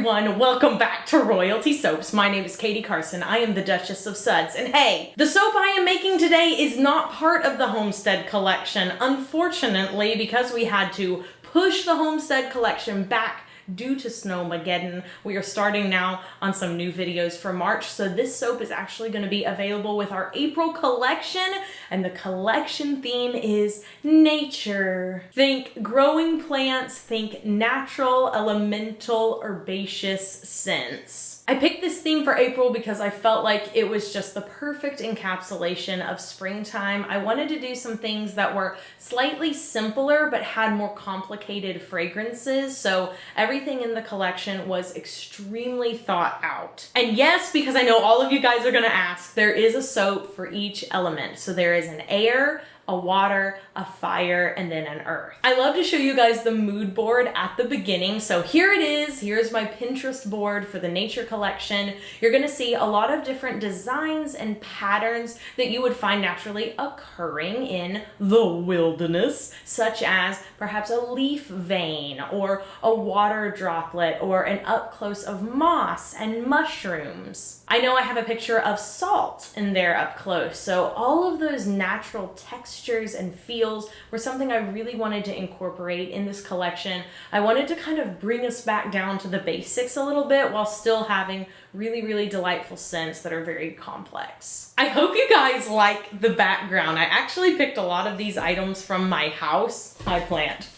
everyone, welcome back to Royalty Soaps. My name is Katie Carson. I am the Duchess of Suds. And hey, the soap I am making today is not part of the Homestead collection. Unfortunately, because we had to push the Homestead collection back due to snowmageddon, we are starting now on some new videos for March. So this soap is actually going to be available with our April collection, and the collection theme is nature. Think growing plants, think natural, elemental, herbaceous scents. I picked this theme for April because I felt like it was just the perfect encapsulation of springtime. I wanted to do some things that were slightly simpler but had more complicated fragrances, so everything in the collection was extremely thought out. And yes, because I know all of you guys are gonna ask, there is a soap for each element. So there is an air, a water, a fire, and then an earth. I love to show you guys the mood board at the beginning. So here it is. Here's my Pinterest board for the nature collection. You're gonna see a lot of different designs and patterns that you would find naturally occurring in the wilderness, such as perhaps a leaf vein or a water droplet or an up close of moss and mushrooms. I know I have a picture of salt in there up close. So all of those natural textures and feels were something I really wanted to incorporate in this collection. I wanted to kind of bring us back down to the basics a little bit while still having really, really delightful scents that are very complex. I hope you guys like the background. I actually picked a lot of these items from my house. My plant.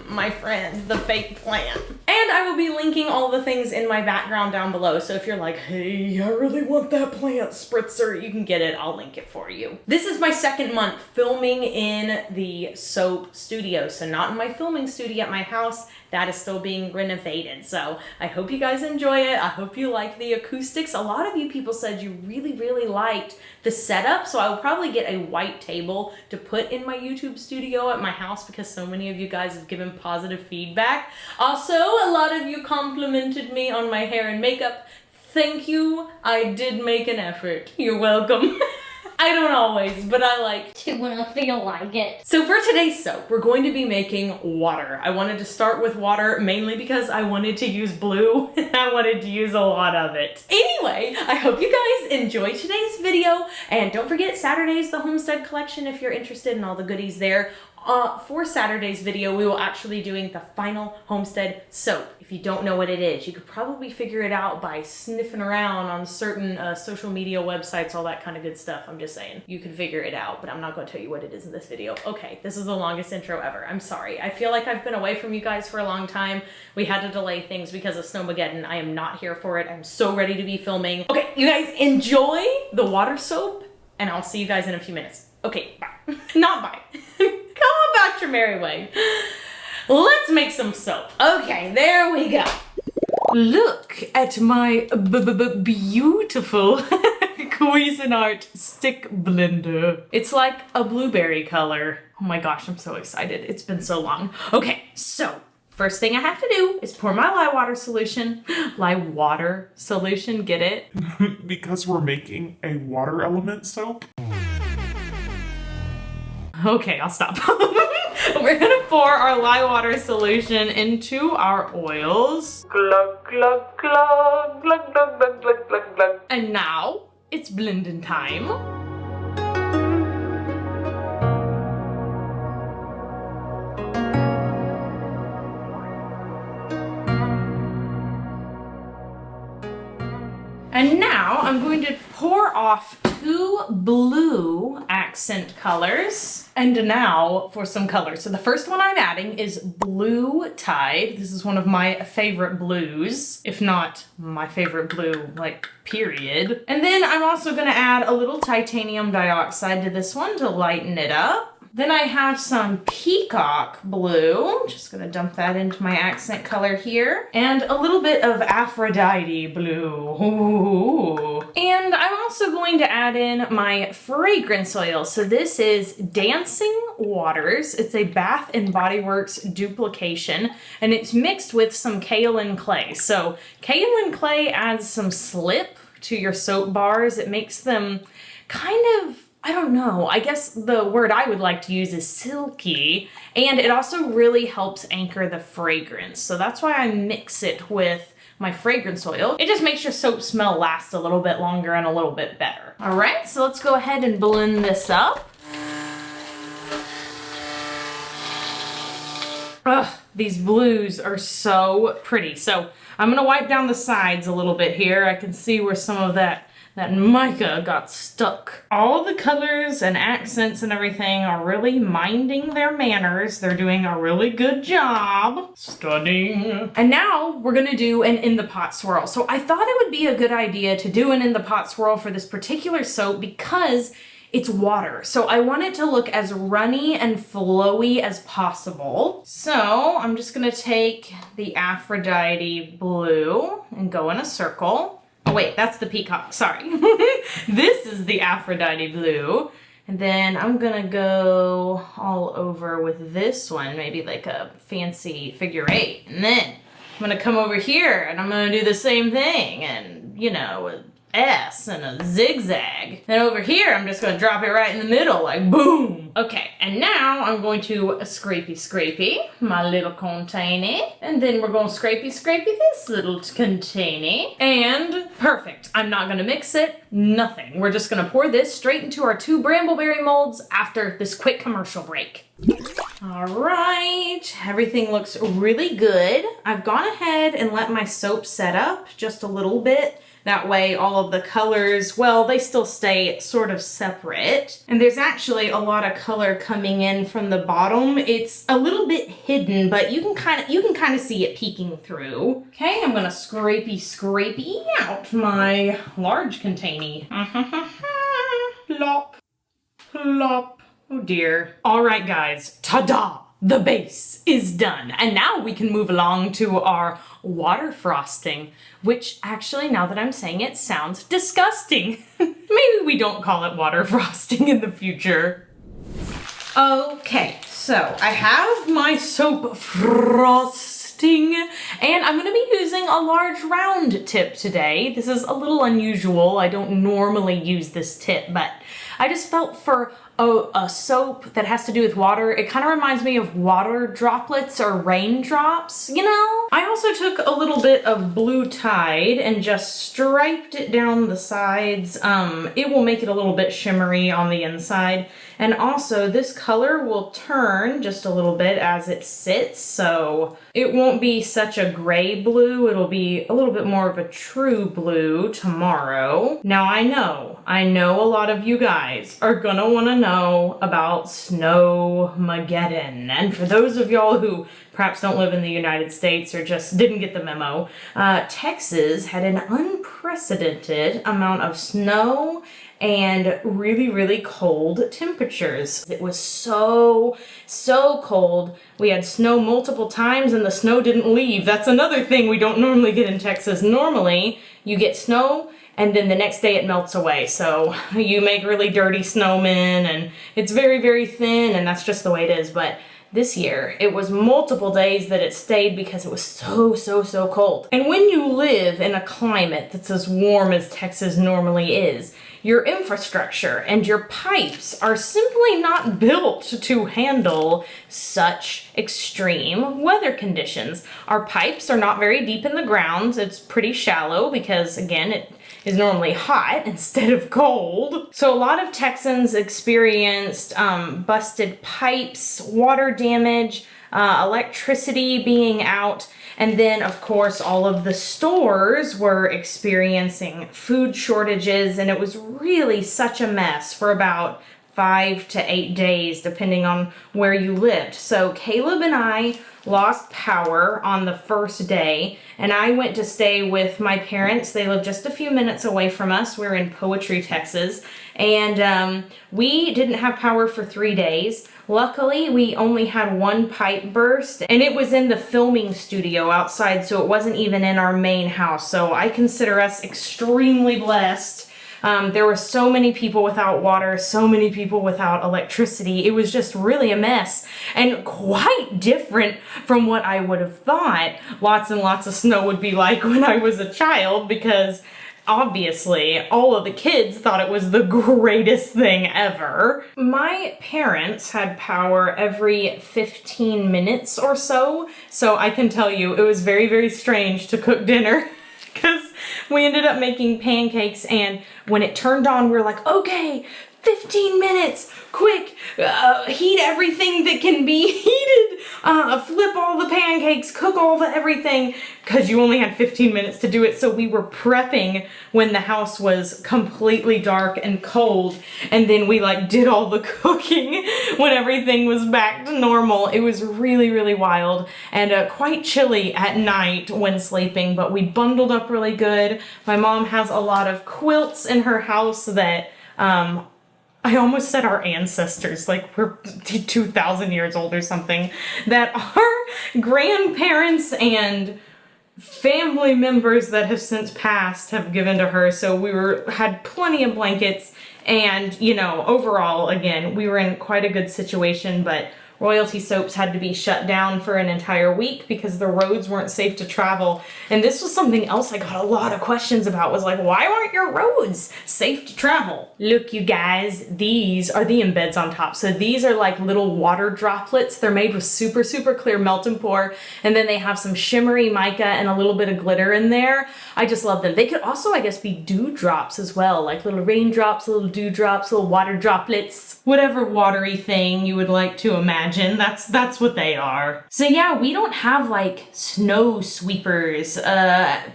My friend, the fake plant. And I will be linking all the things in my background down below. So if you're like, hey, I really want that plant spritzer, you can get it. I'll link it for you. This is my second month filming in the soap studio. So not in my filming studio at my house. That is still being renovated. So I hope you guys enjoy it. I hope you like the acoustics. A lot of you people said you really, really liked the setup. So I will probably get a white table to put in my YouTube studio at my house because so many of you guys have given positive feedback. Also, a lot of you complimented me on my hair and makeup. Thank you. I did make an effort. You're welcome. I don't always, but I like to when I feel like it. So for today's soap, we're going to be making water. I wanted to start with water mainly because I wanted to use blue and I wanted to use a lot of it. Anyway, I hope you guys enjoy today's video, and don't forget Saturday's the Homestead collection if you're interested in all the goodies there. For Saturday's video, we will actually be doing the final Homestead soap. If you don't know what it is, you could probably figure it out by sniffing around on certain social media websites, all that kind of good stuff. I'm just saying, you can figure it out, but I'm not going to tell you what it is in this video. Okay, this is the longest intro ever. I'm sorry. I feel like I've been away from you guys for a long time. We had to delay things because of snowmageddon. I am not here for it. I'm so ready to be filming. Okay, you guys enjoy the water soap, and I'll see you guys in a few minutes. Okay, bye. Not bye. Come about your merry way. Let's make some soap. Okay, there we go. Look at my beautiful Cuisinart stick blender. It's like a blueberry color. Oh my gosh, I'm so excited. It's been so long. Okay, so first thing I have to do is pour my lye water solution. Lye water solution, get it? Because we're making a water element soap? Okay, I'll stop. We're gonna pour our lye water solution into our oils. Glug, glug, glug, glug, glug, glug, glug, glug, glug. And now it's blending time. And now I'm going to pour off 2 blue accent colors. And now for some colors. So the first one I'm adding is Blue Tide. This is one of my favorite blues, if not my favorite blue, like, period. And then I'm also gonna add a little titanium dioxide to this one to lighten it up. Then I have some peacock blue. Just gonna dump that into my accent color here. And a little bit of Aphrodite blue. Ooh. And I'm also going to add in my fragrance oil. So this is Dancing Waters. It's a Bath and Body Works duplication, and it's mixed with some kaolin clay. So kaolin clay adds some slip to your soap bars. It makes them kind of, I don't know, I guess the word I would like to use is silky, and it also really helps anchor the fragrance. So that's why I mix it with my fragrance oil. It just makes your soap smell last a little bit longer and a little bit better. All right, so let's go ahead and blend this up. Ugh, these blues are so pretty. So I'm gonna wipe down the sides a little bit here. I can see where some of that mica got stuck. All the colors and accents and everything are really minding their manners. They're doing a really good job. Stunning. And now we're gonna do an in the pot swirl. So I thought it would be a good idea to do an in the pot swirl for this particular soap because it's water. So I want it to look as runny and flowy as possible. So I'm just gonna take the Aphrodite blue and go in a circle. Oh wait, that's the peacock, sorry. This is the Aphrodite blue. And then I'm gonna go all over with this one, maybe like a fancy figure 8. And then I'm gonna come over here and I'm gonna do the same thing and, you know, S and a zigzag. Then over here, I'm just gonna drop it right in the middle, like boom. Okay, and now I'm going to scrapey my little container. And then we're gonna scrapey this little container. And perfect, I'm not gonna mix it, nothing. We're just gonna pour this straight into our 2 brambleberry molds after this quick commercial break. All right, everything looks really good. I've gone ahead and let my soap set up just a little bit. That way all of the colors, well, they still stay sort of separate. And there's actually a lot of color coming in from the bottom. It's a little bit hidden, but you can kind of see it peeking through. Okay, I'm gonna scrapey out my large container. Plop, plop. Oh dear. All right, guys, ta-da! The base is done. And now we can move along to our water frosting, which actually, now that I'm saying it, sounds disgusting. Maybe we don't call it water frosting in the future. Okay, so I have my soap frosting and I'm gonna be using a large round tip today. This is a little unusual. I don't normally use this tip, but I just felt for a soap that has to do with water, it kind of reminds me of water droplets or raindrops, you know? I also took a little bit of Blue Tide and just striped it down the sides. It will make it a little bit shimmery on the inside. And also this color will turn just a little bit as it sits, so it won't be such a gray blue. It'll be a little bit more of a true blue tomorrow. Now I know a lot of you guys are gonna wanna know about snowmageddon. And for those of y'all who perhaps don't live in the United States or just didn't get the memo, Texas had an unprecedented amount of snow and really, really cold temperatures. It was so cold. We had snow multiple times and the snow didn't leave. That's another thing we don't normally get in Texas. Normally, you get snow and then the next day it melts away. So you make really dirty snowmen and it's very, very thin and that's just the way it is. But this year, it was multiple days that it stayed because it was so cold. And when you live in a climate that's as warm as Texas normally is, your infrastructure and your pipes are simply not built to handle such extreme weather conditions. Our pipes are not very deep in the ground. It's pretty shallow because, again, it is normally hot instead of cold. So a lot of Texans experienced busted pipes, water damage, electricity being out, and then of course all of the stores were experiencing food shortages, and it was really such a mess for about 5 to 8 days depending on where you lived. So Caleb and I lost power on the first day, and I went to stay with my parents. They live just a few minutes away from us. We're in Poetry, Texas, and we didn't have power for 3 days. Luckily, we only had one pipe burst, and it was in the filming studio outside, so it wasn't even in our main house. So I consider us extremely blessed. There were so many people without water, so many people without electricity. It was just really a mess and quite different from what I would have thought lots and lots of snow would be like when I was a child, because obviously, all of the kids thought it was the greatest thing ever. My parents had power every 15 minutes or so I can tell you it was very, very strange to cook dinner because we ended up making pancakes, and when it turned on, we were like, okay, 15 minutes, quick, heat everything that can be heated, flip all the pancakes, cook all the everything, because you only had 15 minutes to do it. So we were prepping when the house was completely dark and cold, and then we like did all the cooking when everything was back to normal. It was really, really wild and quite chilly at night when sleeping, but we bundled up really good. My mom has a lot of quilts in her house that, I almost said our ancestors, like we're 2,000 years old or something, that our grandparents and family members that have since passed have given to her. So we had plenty of blankets, and you know, overall, again, we were in quite a good situation, but Royalty Soaps had to be shut down for an entire week because the roads weren't safe to travel. And this was something else I got a lot of questions about, was like, why aren't your roads safe to travel? Look, you guys, these are the embeds on top. So these are like little water droplets. They're made with super, super clear melt and pour. And then they have some shimmery mica and a little bit of glitter in there. I just love them. They could also, I guess, be dewdrops as well, like little raindrops, little dewdrops, little water droplets, whatever watery thing you would like to imagine. That's what they are. So yeah, we don't have like snow sweepers.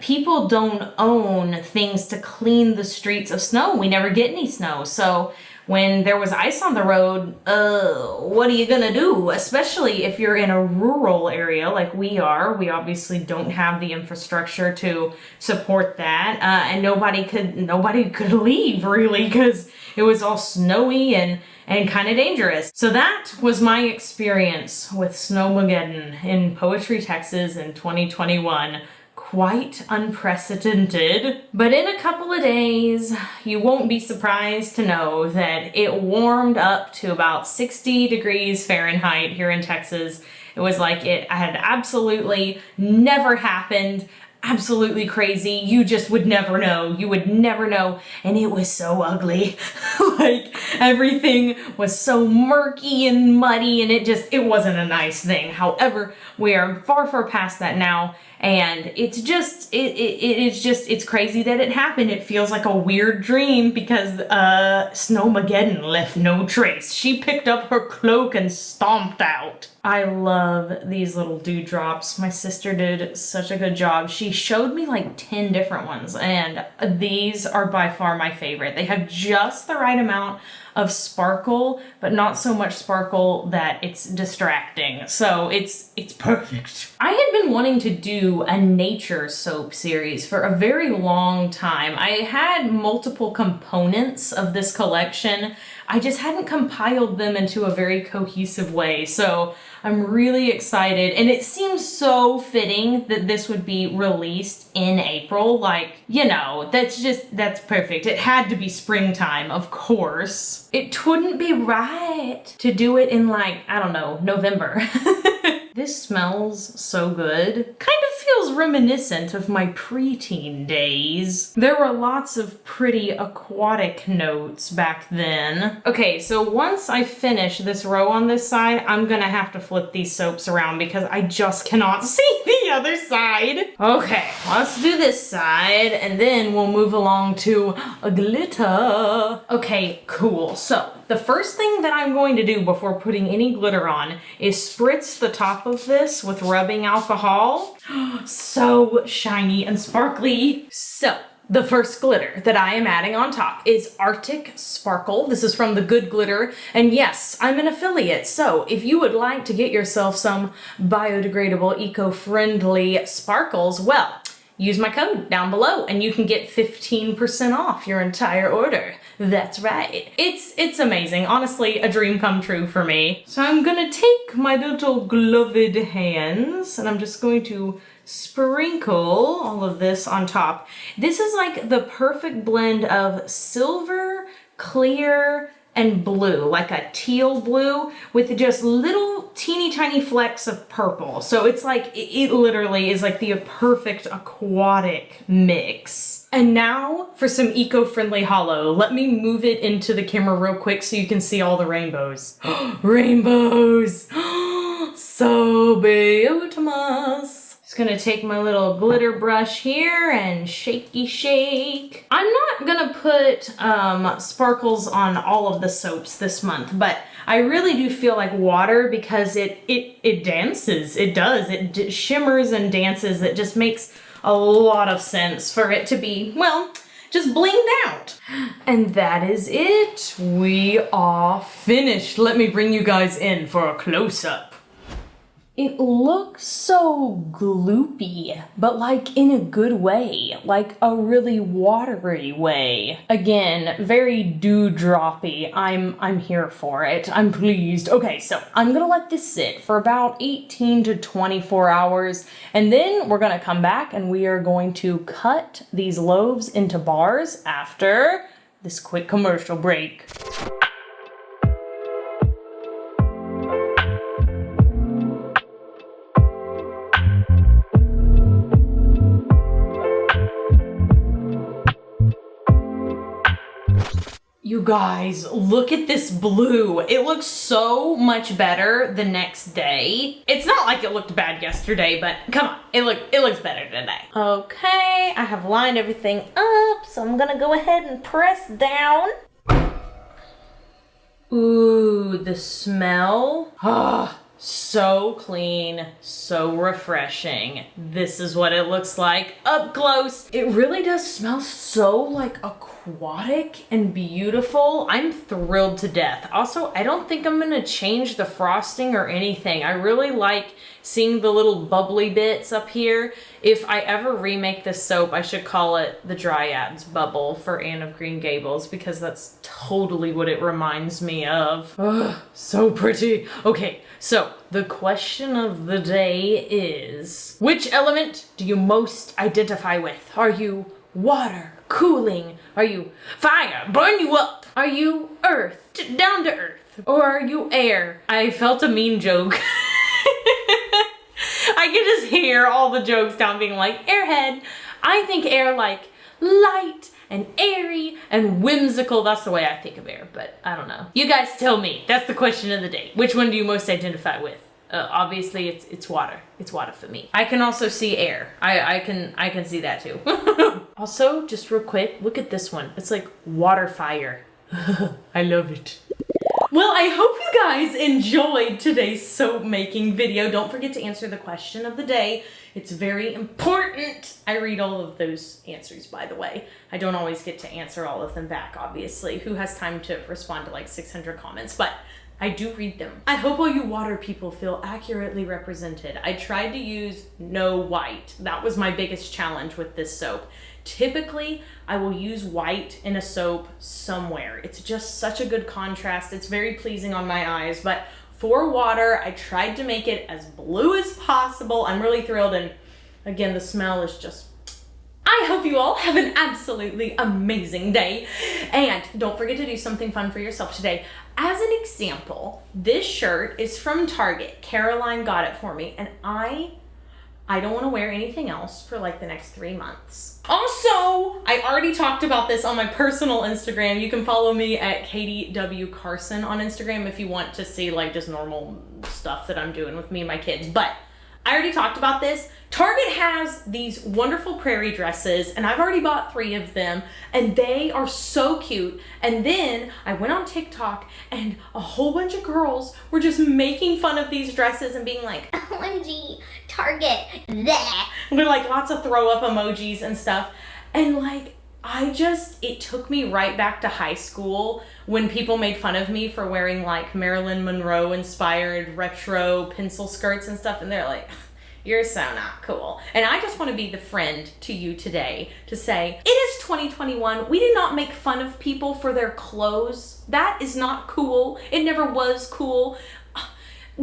People don't own things to clean the streets of snow. We never get any snow. So when there was ice on the road, what are you gonna do? Especially if you're in a rural area like we are. We obviously don't have the infrastructure to support that, and nobody could leave really because it was all snowy and kind of dangerous. So that was my experience with snowmageddon in Poetry, Texas in 2021. Quite unprecedented. But in a couple of days, you won't be surprised to know that it warmed up to about 60 degrees Fahrenheit here in Texas. It was like it had absolutely never happened. Absolutely crazy. You just would never know. You would never know. And it was so ugly. Like everything was so murky and muddy, and it wasn't a nice thing. However, we are far, far past that now. And it's crazy that it happened. It feels like a weird dream because Snowmageddon left no trace. She picked up her cloak and stomped out. I love these little dewdrops. My sister did such a good job. She showed me like 10 different ones, and these are by far my favorite. They have just the right amount of sparkle, but not so much sparkle that it's distracting. So it's perfect. I had been wanting to do a nature soap series for a very long time. I had multiple components of this collection. I just hadn't compiled them into a very cohesive way. So I'm really excited, and it seems so fitting that this would be released in April. Like, you know, that's perfect. It had to be springtime, of course. It wouldn't be right to do it in like, I don't know, November. This smells so good. Kind of feels reminiscent of my preteen days. There were lots of pretty aquatic notes back then. Okay, so once I finish this row on this side, I'm gonna have to flip these soaps around because I just cannot see the other side. Okay, let's do this side and then we'll move along to a glitter. Okay, cool. So the first thing that I'm going to do before putting any glitter on is spritz the top of this with rubbing alcohol. So shiny and sparkly. So the first glitter that I am adding on top is Arctic Sparkle. This is from The Good Glitter. And yes, I'm an affiliate. So if you would like to get yourself some biodegradable, eco-friendly sparkles, well, use my code down below and you can get 15% off your entire order. That's right. It's amazing. Honestly, a dream come true for me. So I'm gonna take my little gloved hands and I'm just going to sprinkle all of this on top. This is like the perfect blend of silver, clear, and blue, like a teal blue with just little teeny tiny flecks of purple. So it's like, it literally is like the perfect aquatic mix. And now for some eco-friendly holo. Let me move it into the camera real quick so you can see all the rainbows. Rainbows! So beautiful. Just gonna take my little glitter brush here and shakey shake. I'm not gonna put sparkles on all of the soaps this month, but I really do feel like water because it dances. It does. It shimmers and dances. It just makes a lot of sense for it to be, well, just blinged out. And that is it. We are finished. Let me bring you guys in for a close-up. It looks so gloopy, but like in a good way, like a really watery way. Again, very dewdroppy. I'm here for it. I'm pleased. Okay, so I'm gonna let this sit for about 18 to 24 hours, and then we're gonna come back and we are going to cut these loaves into bars after this quick commercial break. You guys, look at this blue. It looks so much better the next day. It's not like it looked bad yesterday, but come on, it looks better today. Okay, I have lined everything up, so I'm gonna go ahead and press down. Ooh, the smell. Ah, so clean, so refreshing. This is what it looks like up close. It really does smell so like aquatic and beautiful. I'm thrilled to death. Also, I don't think I'm gonna change the frosting or anything. I really like seeing the little bubbly bits up here. If I ever remake this soap, I should call it the Dryads Bubble for Anne of Green Gables, because that's totally what it reminds me of. Ugh, so pretty. Okay, so the question of the day is, which element do you most identify with? Are you water, cooling? Are you fire, burn you up? Are you earth, down to earth? Or are you air? I felt a mean joke. I can just hear all the jokes down being like, airhead. I think air like light and airy and whimsical. That's the way I think of air, but I don't know. You guys tell me. That's the question of the day. Which one do you most identify with? Obviously it's water. It's water for me. I can also see air. I can see that too. Also, just real quick, look at this one. It's like water fire. I love it. Well, I hope you guys enjoyed today's soap making video. Don't forget to answer the question of the day. It's very important. I read all of those answers, by the way. I don't always get to answer all of them back, obviously. Who has time to respond to like 600 comments? But I do read them. I hope all you water people feel accurately represented. I tried to use no white. That was my biggest challenge with this soap. Typically, I will use white in a soap somewhere. It's just such a good contrast. It's very pleasing on my eyes, but for water, I tried to make it as blue as possible. I'm really thrilled, and again, the smell is just... I hope you all have an absolutely amazing day, and don't forget to do something fun for yourself today. As an example, this shirt is from Target. Caroline got it for me, and I don't want to wear anything else for like the next 3 months. Also, I already talked about this on my personal Instagram. You can follow me at @KatyW on Instagram if you want to see like just normal stuff that I'm doing with me and my kids. But I already talked about this. Target has these wonderful prairie dresses, and I've already bought 3 of them, and they are so cute. And then I went on TikTok, and a whole bunch of girls were just making fun of these dresses and being like, OMG, Target, bleh. With like lots of throw up emojis and stuff. And like, it took me right back to high school when people made fun of me for wearing like Marilyn Monroe inspired retro pencil skirts and stuff, and they're like, you're so not cool. And I just want to be the friend to you today to say, it is 2021. We do not make fun of people for their clothes. That is not cool. It never was cool.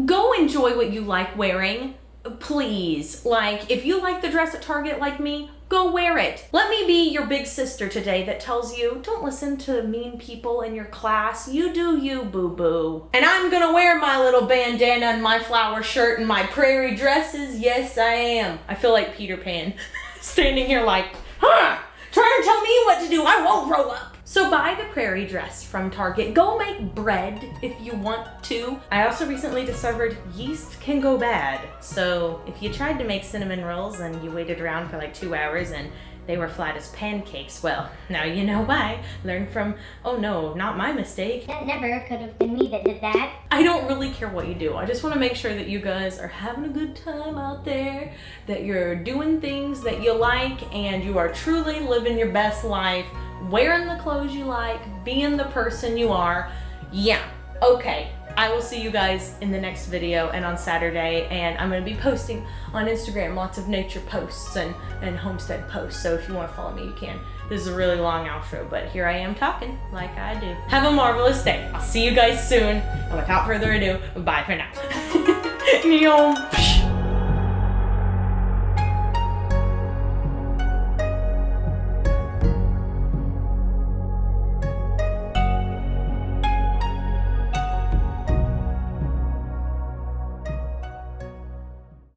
Go enjoy what you like wearing. Please, like, if you like the dress at Target like me, go wear it. Let me be your big sister today that tells you, don't listen to mean people in your class. You do you, boo-boo. And I'm gonna wear my little bandana and my flower shirt and my prairie dresses. Yes, I am. I feel like Peter Pan standing here like, huh, trying to tell me what to do. I won't grow up. So buy the prairie dress from Target. Go make bread if you want to. I also recently discovered yeast can go bad. So if you tried to make cinnamon rolls and you waited around for like 2 hours and they were flat as pancakes, well, now you know why. Learn from, oh no, not my mistake. That never could have been me that did that. I don't really care what you do. I just want to make sure that you guys are having a good time out there, that you're doing things that you like, and you are truly living your best life, wearing the clothes you like, being the person you are. Yeah, okay. I will see you guys in the next video and on Saturday, and I'm going to be posting on Instagram lots of nature posts and homestead posts, so if you want to follow me, you can. This is a really long outro, but here I am talking like I do. Have a marvelous day. I'll see you guys soon, and without further ado, bye for now.